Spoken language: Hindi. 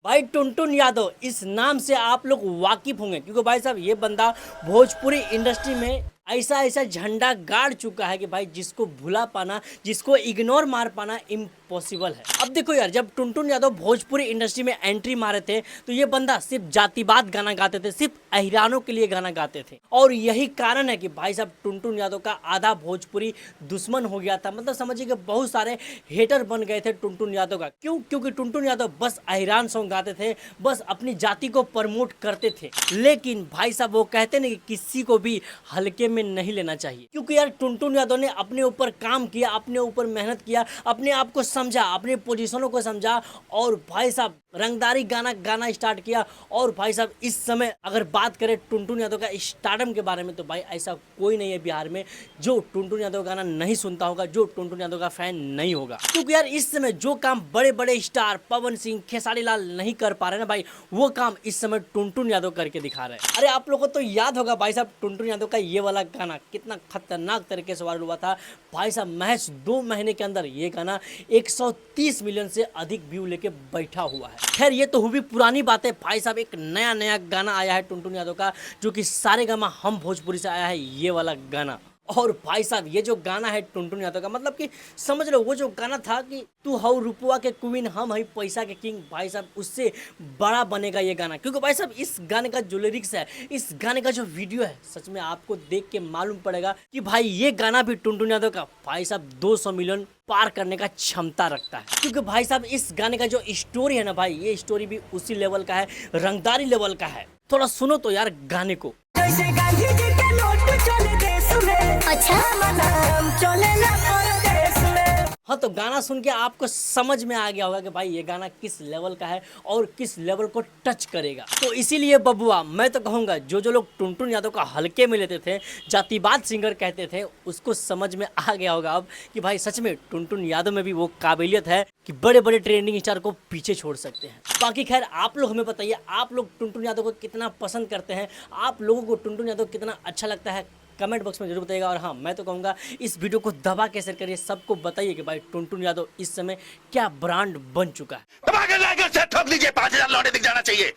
भाई टुनटुन यादव इस नाम से आप लोग वाकिफ होंगे क्योंकि भाई साहब ये बंदा भोजपुरी इंडस्ट्री में ऐसा ऐसा झंडा गाड़ चुका है कि भाई जिसको भुला पाना, जिसको इग्नोर मार पाना इम्पॉसिबल है। अब देखो यार, जब टुनटुन यादव भोजपुरी इंडस्ट्री में एंट्री मारे थे तो ये बंदा सिर्फ जातिवाद गाना गाते थे, सिर्फ अहिरानों के लिए गाना गाते थे। और यही कारण है कि भाई साहब टुनटुन यादव का आधा भोजपुरी दुश्मन हो गया था। मतलब समझिए कि बहुत सारे हेटर बन गए थे टुनटुन यादव का। क्यों? क्योंकि टुनटुन यादव बस अहिरान सॉन्ग गाते थे, बस अपनी जाति को प्रमोट करते थे। लेकिन भाई साहब वो कहते ना कि किसी को भी हल्के में नहीं लेना चाहिए, क्योंकि यार टुनटुन यादव ने अपने ऊपर काम किया, अपने ऊपर मेहनत किया, अपने आप को समझा, अपने पोजीशनों को समझा और भाई साहब रंगदारी गाना गाना स्टार्ट किया। और भाई साहब इस समय अगर बात करें टुनटुन यादव का स्टारडम के बारे में तो भाई ऐसा कोई नहीं है बिहार में जो टुनटुन यादव गाना नहीं सुनता होगा, जो टुनटुन यादव का फैन नहीं होगा। क्योंकि यार इस समय जो काम बड़े बड़े स्टार पवन सिंह, खेसारी लाल नहीं कर पा रहे ना भाई, वो काम इस समय टुनटुन यादव करके दिखा रहे हैं। अरे आप लोगों को तो याद होगा भाई साहब टुनटुन यादव का ये वाला गाना कितना खतरनाक तरीके से वायरल हुआ था। भाई साहब महज 2 महीने के अंदर ये गाना 130 मिलियन से अधिक व्यू लेके बैठा हुआ है। खैर ये तो हुई पुरानी बात है। भाई साहब एक नया नया गाना आया है टुनटुन यादव का, जो कि सारेगामा हम भोजपुरी से आया है, ये वाला गाना। और भाई साहब ये जो गाना है टुनटुन यादव का, मतलब कि समझ लो वो जो गाना था कि तू हौ रुपवा के क्वीन, हम है पैसा के किंग, भाई साहब उससे बड़ा बनेगा ये गाना। क्योंकि भाई साहब इस गाने का जो लिरिक्स है, इस गाने का जो वीडियो है, सच में आपको देख के मालूम पड़ेगा कि भाई ये गाना भी टुनटुन यादव का भाई साहब 200 मिलियन पार करने का क्षमता रखता है। क्योंकि भाई साहब इस गाने का जो स्टोरी है ना भाई, ये स्टोरी भी उसी लेवल का है, रंगदारी लेवल का है। थोड़ा सुनो तो यार गाने को। अच्छा हाँ, तो गाना सुन के आपको समझ में आ गया होगा कि भाई ये गाना किस लेवल का है और किस लेवल को टच करेगा। तो इसीलिए बबुआ मैं तो कहूँगा जो जो लोग टुनटुन यादव का हल्के में लेते थे, जातिवाद सिंगर कहते थे, उसको समझ में आ गया होगा अब कि भाई सच में टुनटुन यादव में भी वो काबिलियत है कि बड़े बड़े ट्रेंडिंग स्टार को पीछे छोड़ सकते हैं। बाकी खैर आप लोग हमें बताइए, आप लोग टुनटुन यादव को कितना पसंद करते हैं, आप लोगों को टुनटुन यादव कितना अच्छा लगता है, कमेंट बॉक्स में जरूर बताइएगा। और हाँ, मैं तो कहूँगा इस वीडियो को दबा के शेयर करिए, सबको बताइए कि भाई टुनटुन यादव इस समय क्या ब्रांड बन चुका है। ठोक लीजिए, 5000 लौटे दिख जाना चाहिए।